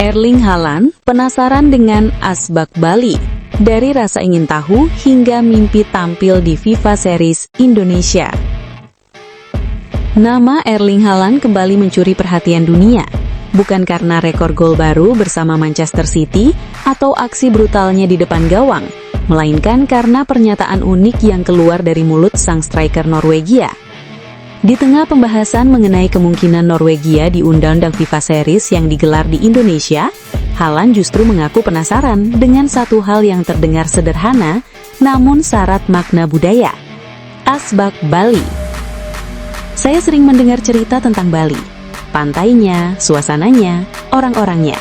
Erling Haaland penasaran dengan Asbak Bali, dari rasa ingin tahu hingga mimpi tampil di FIFA Series Indonesia. Nama Erling Haaland kembali mencuri perhatian dunia, bukan karena rekor gol baru bersama Manchester City atau aksi brutalnya di depan gawang, melainkan karena pernyataan unik yang keluar dari mulut sang striker Norwegia. Di tengah pembahasan mengenai kemungkinan Norwegia diundang FIFA Series yang digelar di Indonesia, Haaland justru mengaku penasaran dengan satu hal yang terdengar sederhana, namun syarat makna budaya. Asbak Bali. Saya sering mendengar cerita tentang Bali, pantainya, suasananya, orang-orangnya.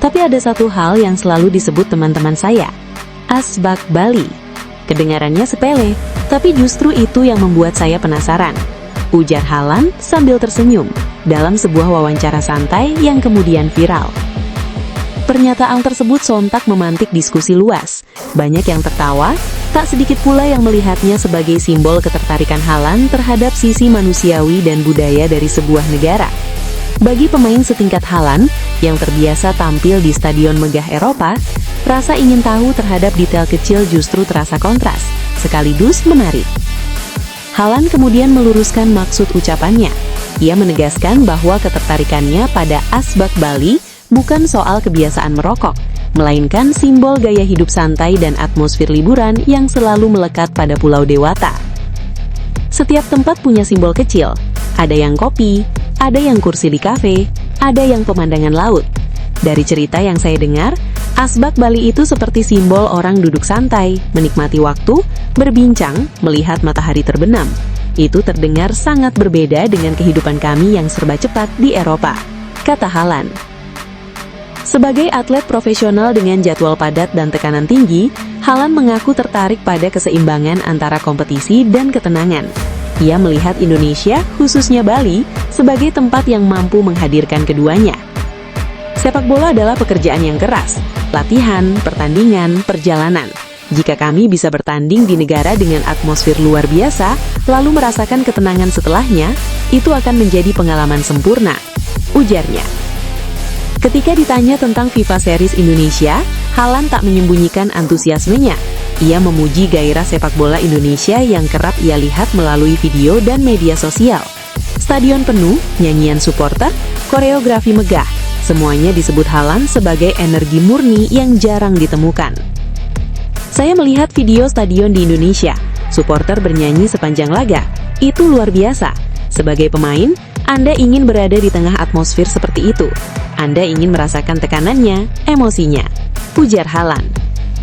Tapi ada satu hal yang selalu disebut teman-teman saya, Asbak Bali. Kedengarannya sepele, tapi justru itu yang membuat saya penasaran, ujar Haaland sambil tersenyum dalam sebuah wawancara santai yang kemudian viral. Pernyataan tersebut sontak memantik diskusi luas. Banyak yang tertawa, tak sedikit pula yang melihatnya sebagai simbol ketertarikan Haaland terhadap sisi manusiawi dan budaya dari sebuah negara. Bagi pemain setingkat Haaland yang terbiasa tampil di stadion megah Eropa, rasa ingin tahu terhadap detail kecil justru terasa kontras, sekaligus menarik. Haaland kemudian meluruskan maksud ucapannya. Ia menegaskan bahwa ketertarikannya pada Asbak Bali bukan soal kebiasaan merokok, melainkan simbol gaya hidup santai dan atmosfer liburan yang selalu melekat pada Pulau Dewata. Setiap tempat punya simbol kecil, ada yang kopi, ada yang kursi di kafe, ada yang pemandangan laut. Dari cerita yang saya dengar, Asbak Bali itu seperti simbol orang duduk santai, menikmati waktu, berbincang, melihat matahari terbenam. Itu terdengar sangat berbeda dengan kehidupan kami yang serba cepat di Eropa, kata Haaland. Sebagai atlet profesional dengan jadwal padat dan tekanan tinggi, Haaland mengaku tertarik pada keseimbangan antara kompetisi dan ketenangan. Ia melihat Indonesia, khususnya Bali, sebagai tempat yang mampu menghadirkan keduanya. Sepak bola adalah pekerjaan yang keras, latihan, pertandingan, perjalanan. Jika kami bisa bertanding di negara dengan atmosfer luar biasa, lalu merasakan ketenangan setelahnya, itu akan menjadi pengalaman sempurna, ujarnya. Ketika ditanya tentang FIFA Series Indonesia, Haaland tak menyembunyikan antusiasmenya. Ia memuji gairah sepak bola Indonesia yang kerap ia lihat melalui video dan media sosial. Stadion penuh, nyanyian supporter, koreografi megah. Semuanya disebut Haaland sebagai energi murni yang jarang ditemukan. Saya melihat video stadion di Indonesia, supporter bernyanyi sepanjang laga. Itu luar biasa. Sebagai pemain, Anda ingin berada di tengah atmosfer seperti itu. Anda ingin merasakan tekanannya, emosinya, ujar Haaland.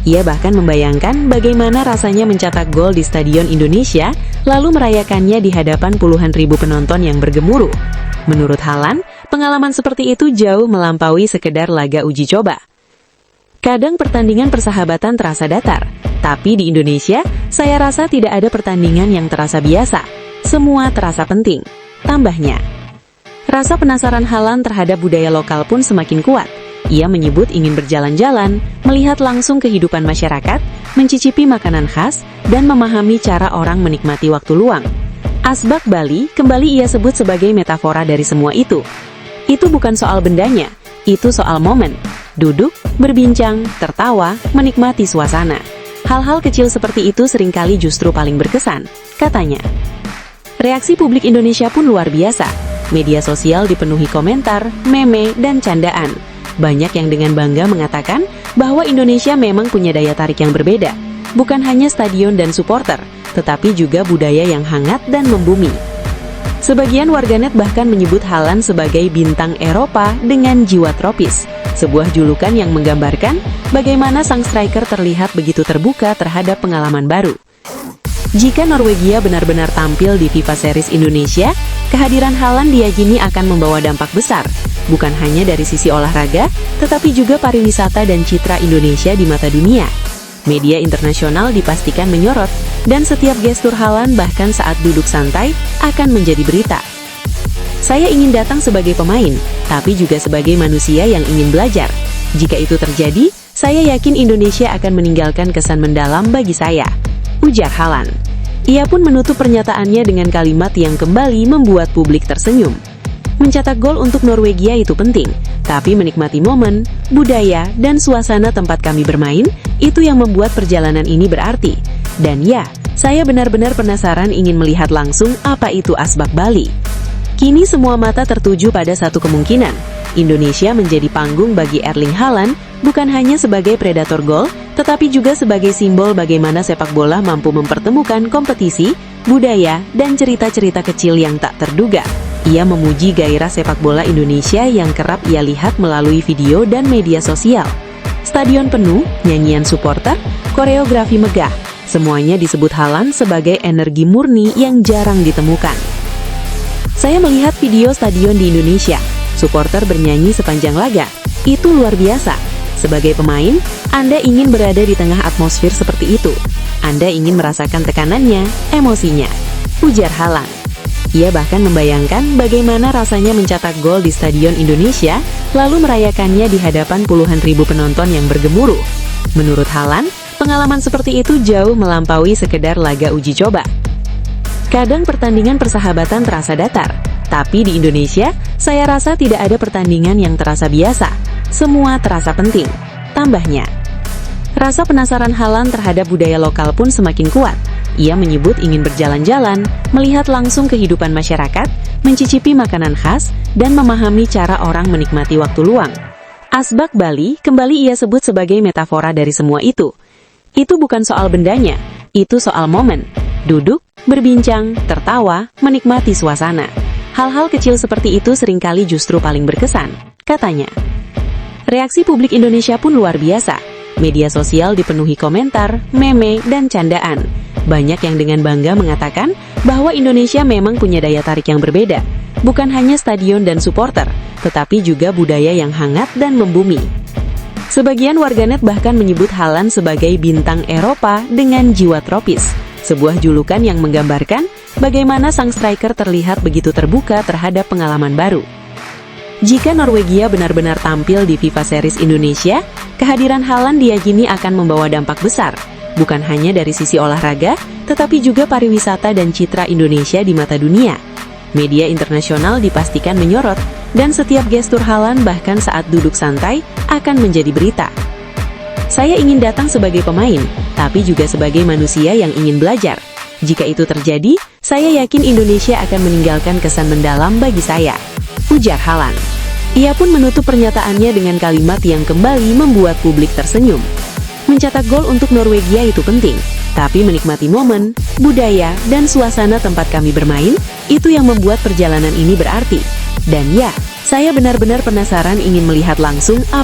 Ia bahkan membayangkan bagaimana rasanya mencetak gol di Stadion Indonesia, lalu merayakannya di hadapan puluhan ribu penonton yang bergemuruh. Menurut Haaland, pengalaman seperti itu jauh melampaui sekedar laga uji coba. Kadang pertandingan persahabatan terasa datar, tapi di Indonesia, saya rasa tidak ada pertandingan yang terasa biasa. Semua terasa penting, tambahnya. Rasa penasaran Haaland terhadap budaya lokal pun semakin kuat. Ia menyebut ingin berjalan-jalan, melihat langsung kehidupan masyarakat, mencicipi makanan khas, dan memahami cara orang menikmati waktu luang. Asbak Bali kembali ia sebut sebagai metafora dari semua itu. Itu bukan soal bendanya, itu soal momen. Duduk, berbincang, tertawa, menikmati suasana. Hal-hal kecil seperti itu seringkali justru paling berkesan, katanya. Reaksi publik Indonesia pun luar biasa. Media sosial dipenuhi komentar, meme, dan candaan. Banyak yang dengan bangga mengatakan bahwa Indonesia memang punya daya tarik yang berbeda. Bukan hanya stadion dan supporter, tetapi juga budaya yang hangat dan membumi. Sebagian warganet bahkan menyebut Haaland sebagai bintang Eropa dengan jiwa tropis, sebuah julukan yang menggambarkan bagaimana sang striker terlihat begitu terbuka terhadap pengalaman baru. Jika Norwegia benar-benar tampil di FIFA Series Indonesia, kehadiran Haaland diyakini akan membawa dampak besar, bukan hanya dari sisi olahraga, tetapi juga pariwisata dan citra Indonesia di mata dunia. Media internasional dipastikan menyorot, dan setiap gestur Haaland bahkan saat duduk santai akan menjadi berita. Saya ingin datang sebagai pemain, tapi juga sebagai manusia yang ingin belajar. Jika itu terjadi, saya yakin Indonesia akan meninggalkan kesan mendalam bagi saya, ujar Haaland. Ia pun menutup pernyataannya dengan kalimat yang kembali membuat publik tersenyum. Mencetak gol untuk Norwegia itu penting, tapi menikmati momen, budaya, dan suasana tempat kami bermain, itu yang membuat perjalanan ini berarti. Dan ya, saya benar-benar penasaran ingin melihat langsung apa itu Asbak Bali. Kini semua mata tertuju pada satu kemungkinan, Indonesia menjadi panggung bagi Erling Haaland, bukan hanya sebagai predator gol, tetapi juga sebagai simbol bagaimana sepak bola mampu mempertemukan kompetisi, budaya, dan cerita-cerita kecil yang tak terduga. Ia memuji gairah sepak bola Indonesia yang kerap ia lihat melalui video dan media sosial. Stadion penuh, nyanyian supporter, koreografi megah, semuanya disebut Haaland sebagai energi murni yang jarang ditemukan. Saya melihat video stadion di Indonesia, supporter bernyanyi sepanjang laga, itu luar biasa. Sebagai pemain, Anda ingin berada di tengah atmosfer seperti itu. Anda ingin merasakan tekanannya, emosinya, ujar Haaland. Ia bahkan membayangkan bagaimana rasanya mencetak gol di Stadion Indonesia, lalu merayakannya di hadapan puluhan ribu penonton yang bergemuruh. Menurut Haaland, pengalaman seperti itu jauh melampaui sekedar laga uji coba. Kadang pertandingan persahabatan terasa datar, tapi di Indonesia, saya rasa tidak ada pertandingan yang terasa biasa. Semua terasa penting. Tambahnya, rasa penasaran Haaland terhadap budaya lokal pun semakin kuat. Ia menyebut ingin berjalan-jalan, melihat langsung kehidupan masyarakat, mencicipi makanan khas, dan memahami cara orang menikmati waktu luang. Asbak Bali kembali ia sebut sebagai metafora dari semua itu. Itu bukan soal bendanya, itu soal momen. Duduk, berbincang, tertawa, menikmati suasana. Hal-hal kecil seperti itu seringkali justru paling berkesan, katanya. Reaksi publik Indonesia pun luar biasa. Media sosial dipenuhi komentar, meme, dan candaan. Banyak yang dengan bangga mengatakan bahwa Indonesia memang punya daya tarik yang berbeda. Bukan hanya stadion dan supporter, tetapi juga budaya yang hangat dan membumi. Sebagian warganet bahkan menyebut Haaland sebagai bintang Eropa dengan jiwa tropis. Sebuah julukan yang menggambarkan bagaimana sang striker terlihat begitu terbuka terhadap pengalaman baru. Jika Norwegia benar-benar tampil di FIFA Series Indonesia, kehadiran Haaland diyakini akan membawa dampak besar, bukan hanya dari sisi olahraga, tetapi juga pariwisata dan citra Indonesia di mata dunia. Media internasional dipastikan menyorot, dan setiap gestur Haaland bahkan saat duduk santai akan menjadi berita. Saya ingin datang sebagai pemain, tapi juga sebagai manusia yang ingin belajar. Jika itu terjadi, saya yakin Indonesia akan meninggalkan kesan mendalam bagi saya, ujar Haaland. Ia pun menutup pernyataannya dengan kalimat yang kembali membuat publik tersenyum. Mencetak gol untuk Norwegia itu penting, tapi menikmati momen, budaya, dan suasana tempat kami bermain, itu yang membuat perjalanan ini berarti. Dan ya, saya benar-benar penasaran ingin melihat langsung apa